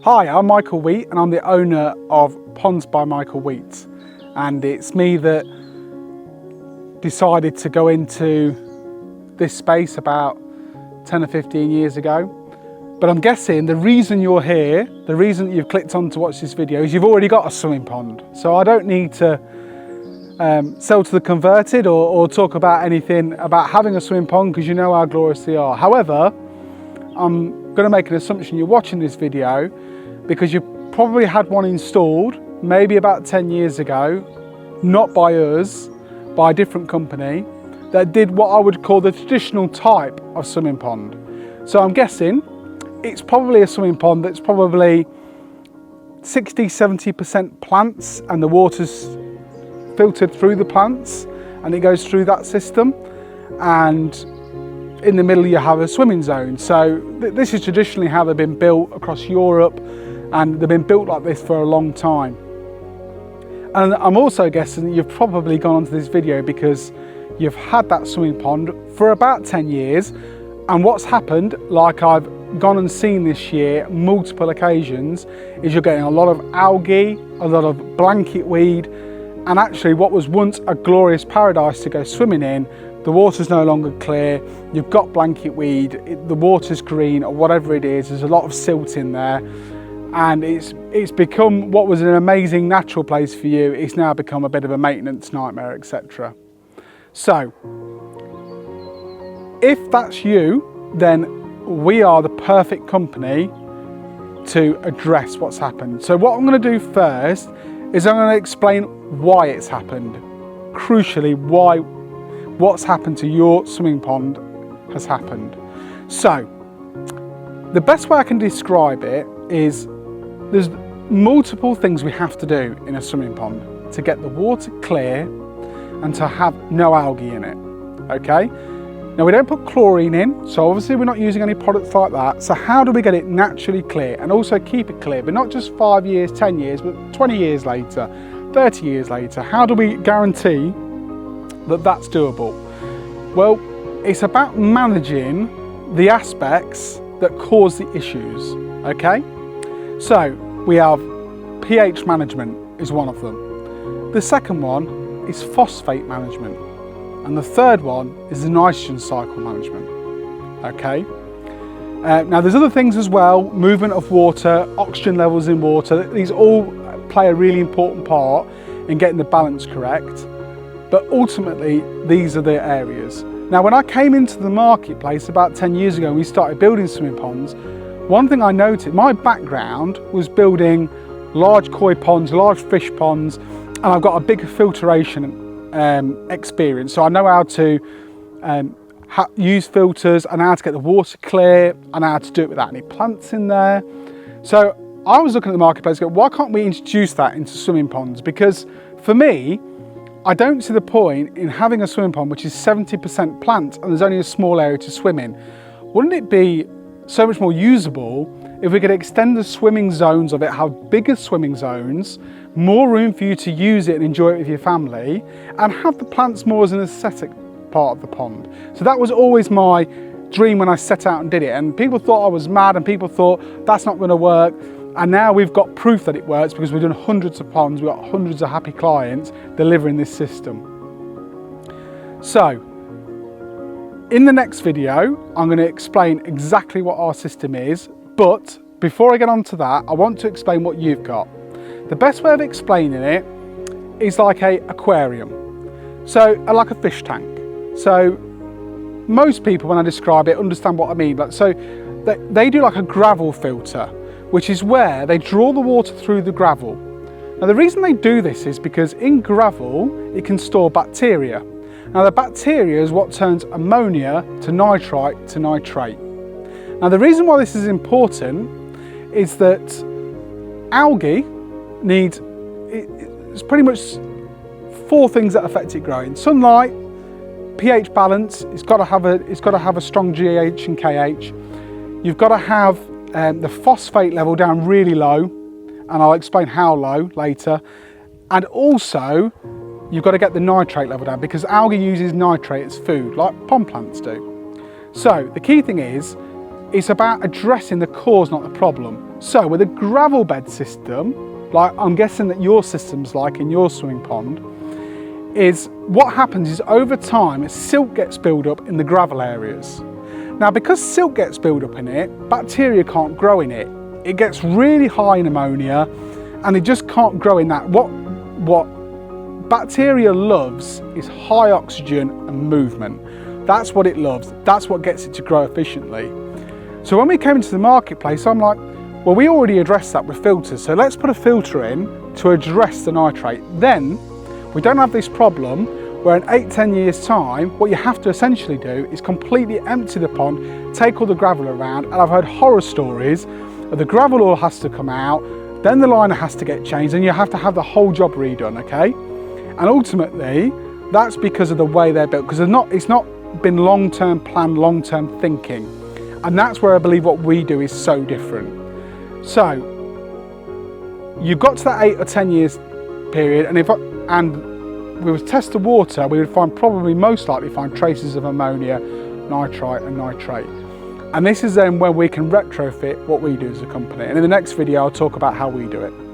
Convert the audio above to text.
Hi, I'm Michael Wheat and I'm the owner of Ponds by Michael Wheat, and it's me that decided to go into this space about 10 or 15 years ago. But I'm guessing the reason you're here, the reason that you've clicked on to watch this video is you've already got a swimming pond. So I don't need to sell to the converted or talk about anything about having a swimming pond, because you know how glorious they are. However, I'm going to make an assumption you're watching this video because you probably had one installed maybe about 10 years ago, not by us, by a different company that did what I would call the traditional type of swimming pond. So I'm guessing it's probably a swimming pond that's probably 60–70% plants, and the water's filtered through the plants and it goes through that system, and in the middle you have a swimming zone. So this is traditionally how they've been built across Europe, and they've been built like this for a long time. And I'm also guessing that you've probably gone onto this video because you've had that swimming pond for about 10 years, and what's happened, like I've gone and seen this year multiple occasions, is you're getting a lot of algae, a lot of blanket weed, and actually what was once a glorious paradise to go swimming in, the water's no longer clear, you've got blanket weed, the water's green or whatever it is, there's a lot of silt in there, and it's become what was an amazing natural place for you, it's now become a bit of a maintenance nightmare, etc. So, if that's you, then we are the perfect company to address what's happened. So what I'm going to do first is I'm going to explain why it's happened. Crucially, what's happened to your swimming pond has happened. So, the best way I can describe it is there's multiple things we have to do in a swimming pond to get the water clear and to have no algae in it, okay? Now, we don't put chlorine in, so obviously we're not using any products like that. So how do we get it naturally clear and also keep it clear, but not just 5 years, 10 years, but 20 years later, 30 years later? How do we guarantee that that's doable? Well, it's about managing the aspects that cause the issues, okay? So we have pH management is one of them. The second one is phosphate management. And the third one is the nitrogen cycle management, okay? Now there's other things as well, movement of water, oxygen levels in water, these all play a really important part in getting the balance correct, but ultimately these are the areas. Now when I came into the marketplace about 10 years ago and we started building swimming ponds, one thing I noted, my background was building large koi ponds, large fish ponds, and I've got a big filtration experience, so I know how to use filters, and how to get the water clear, and how to do it without any plants in there. So I was looking at the marketplace and go, why can't we introduce that into swimming ponds? Because for me, I don't see the point in having a swimming pond which is 70% plant and there's only a small area to swim in. Wouldn't it be so much more usable if we could extend the swimming zones of it, have bigger swimming zones, more room for you to use it and enjoy it with your family, and have the plants more as an aesthetic part of the pond? So that was always my dream when I set out and did it, and people thought I was mad and people thought that's not going to work, and now we've got proof that it works because we've done hundreds of ponds, we've got hundreds of happy clients delivering this system. So in the next video I'm going to explain exactly what our system is, but before I get on to that, I want to explain what you've got. The best way of explaining it is like an aquarium, so like a fish tank. So most people, when I describe it, understand what I mean. So they do like a gravel filter, which is where they draw the water through the gravel. Now the reason they do this is because in gravel it can store bacteria. Now the bacteria is what turns ammonia to nitrite to nitrate. Now the reason why this is important is that algae needs, it's pretty much 4 things that affect it growing. Sunlight, pH balance, it's got to have a strong GH and KH. You've got to have the phosphate level down really low, and I'll explain how low later. And also you've got to get the nitrate level down, because algae uses nitrate as food like pond plants do. So the key thing is, it's about addressing the cause, not the problem. So with a gravel bed system, like I'm guessing that your system's like in your swimming pond, is what happens is over time silt gets built up in the gravel areas. Now because silt gets built up in it, bacteria can't grow in it. It gets really high in ammonia and it just can't grow in that. What bacteria loves is high oxygen and movement. That's what it loves. That's what gets it to grow efficiently. So when we came into the marketplace, I'm like, well, we already addressed that with filters. So let's put a filter in to address the nitrate. Then we don't have this problem where in 8-10 years time, what you have to essentially do is completely empty the pond, take all the gravel around. And I've heard horror stories of the gravel all has to come out, then the liner has to get changed and you have to have the whole job redone, okay? And ultimately, that's because of the way they're built, because it's not been long-term planned, long-term thinking. And that's where I believe what we do is so different. So, you've got to that 8 or 10 years period, and we would test the water, we would probably most likely find traces of ammonia, nitrite and nitrate. And this is then where we can retrofit what we do as a company. And in the next video, I'll talk about how we do it.